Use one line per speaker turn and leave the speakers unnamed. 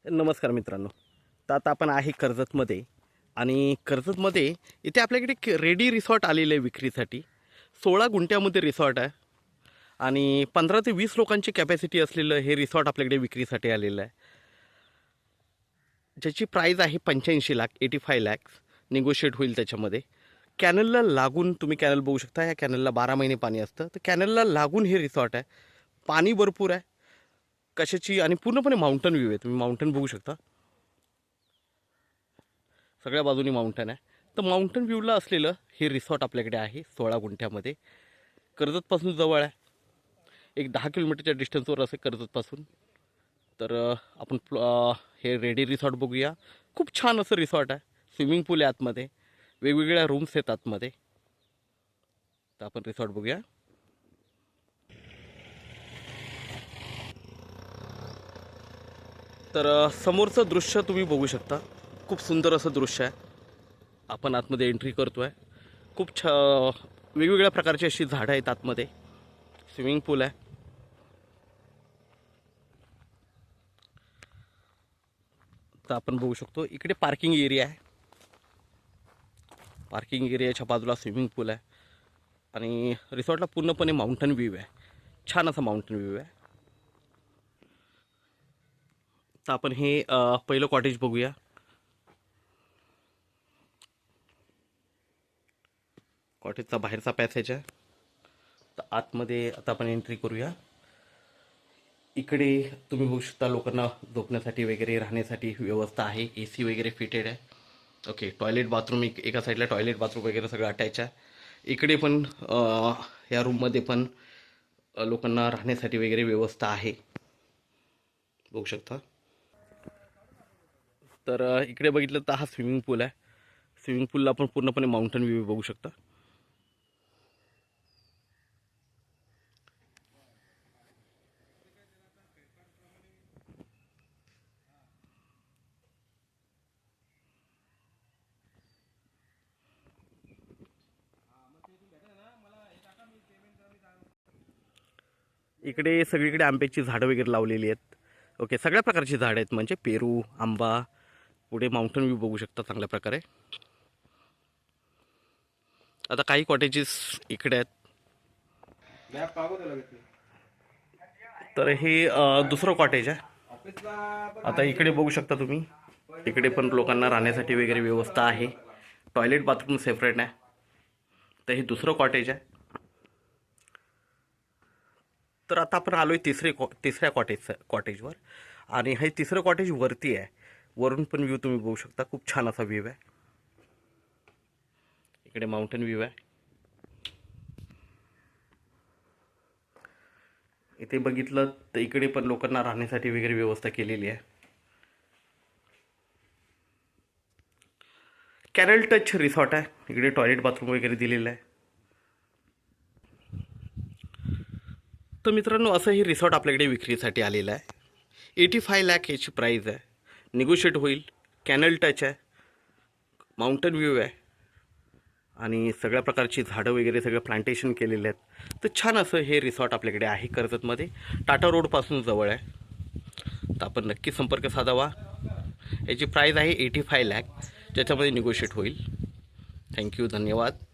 नमस्कार मित्रांनो. तर आता आपण आहे कर्जतमध्ये आणि कर्जतमध्ये इथे आपल्याकडे रेडी रिसॉर्ट आलेलं आहे विक्रीसाठी. 16 गुंठ्यामध्ये रिसॉर्ट आहे आणि 15 ते 20 लोकांची कॅपॅसिटी असलेलं हे रिसॉर्ट आपल्याकडे विक्रीसाठी आलेलं आहे, ज्याची प्राईज आहे 85 लाख 85 लॅक्स. निगोशिएट होईल त्याच्यामध्ये. कॅनलला लागून तुम्ही कॅनल बघू शकता. ह्या कॅनलला 12 महिने पाणी असतं. तर कॅनलला लागून हे रिसॉर्ट आहे. पाणी भरपूर आहे कशाची आणि पूर्णपणे माउंटन व्ह्यू आहे. तुम्ही माउंटन बघू शकता. सगळ्या बाजूनी माउंटन आहे. तर माउंटन व्ह्यूला असलेलं हे रिसॉर्ट आपल्याकडे आहे 16 गुंठ्यामध्ये. कर्जतपासून जवळ आहे. एक 10 किलोमीटरच्या डिस्टन्सवर असेल कर्जतपासून. तर आपण हे रेडी रिसॉर्ट बघूया. खूप छान असं रिसॉर्ट आहे. स्विमिंग पूल आहे आतमध्ये. वेगवेगळ्या रूम्स आहेत आतमध्ये. तर आपण रिसॉर्ट बघूया. तर समोरचं दृश्य तुम्ही बघू शकता. खूप सुंदर असं दृश्य आहे. आपण आतमध्ये एंट्री करतो आहे. खूप वेगवेगळ्या प्रकारची अशी झाडं आहेत आतमध्ये. स्विमिंग पूल आहे. तर आपण बघू शकतो इकडे पार्किंग एरिया आहे. पार्किंग एरियाच्या बाजूला स्विमिंग पूल आहे आणि रिसॉर्टला पूर्णपणे माउंटन व्ह्यू आहे. छान असा माउंटन व्ह्यू आहे. तर आपण हे पहिलं कॉटेज बघूया. कॉटेजचा बाहेरचा पॅसेज आहे. तर आतमध्ये आता आपण एंट्री करूया. इकडे तुम्ही बघू शकता लोकांना झोपण्यासाठी वगैरे राहण्यासाठी व्यवस्था आहे. AC वगैरे फिटेड आहे. ओके. टॉयलेट बाथरूम एका साईडला टॉयलेट बाथरूम वगैरे सगळं अटॅच आहे. इकडे पण या रूममध्ये पण लोकांना राहण्यासाठी वगैरे व्यवस्था आहे. बघू शकता. तर इकडे बघितलं तर हा स्विमिंग पूल आहे. स्विमिंग पूलला आपण पूर्णपणे माउंटन व्ह्यू बघू शकता. इकडे सगळीकडे आंब्याची झाडं वगैरे लावलेली आहेत. ओके. सगळ्या प्रकारची झाडं आहेत, म्हणजे पेरू, आंबा. पुढे माउंटन व्ह्यू बघू शकता चांगल्या प्रकारे. आता काही कॉटेजेस इकडे आहेत. तर हे दुसरं कॉटेज आहे. आता इकडे बघू शकता तुम्ही. इकडे पण लोकांना राहण्यासाठी वगैरे व्यवस्था आहे. टॉयलेट बाथरूम सेपरेट आहे. तर हे दुसरं कॉटेज आहे. तर आता आपण आलोय तिसऱ्या कॉटेजवर आणि हे तिसरं कॉटेज वरती आहे. वरून पण व्ह्यू तुम्ही बघू शकता. खूप छान असा व्ह्यू आहे. इकडे माउंटन व्ह्यू आहे. इथे बघितलं तर इकडे पण लोकांना राहण्यासाठी वगैरे व्यवस्था केलेली आहे. कॅनल टच रिसॉर्ट आहे. इकडे टॉयलेट बाथरूम वगैरे दिलेलं आहे. तर मित्रांनो, असं हे रिसॉर्ट आपल्याकडे विक्रीसाठी आलेलं आहे. 85 लाख याची प्राईज आहे. निगोशिएट होईल. कॅनल टच आहे. माउंटन व्ह्यू आहे आणि सगळ्या प्रकारची झाडं वगैरे सगळं प्लांटेशन केलेले आहेत. तर छान असं हे रिसॉर्ट आपल्याकडे आहे कर्जतमध्ये. टाटा रोडपासून जवळ आहे. तर आपण नक्की संपर्क साधावा. याची प्राईज आहे 85 लाख, ज्याच्यामध्ये निगोशिएट होईल. थँक्यू. धन्यवाद.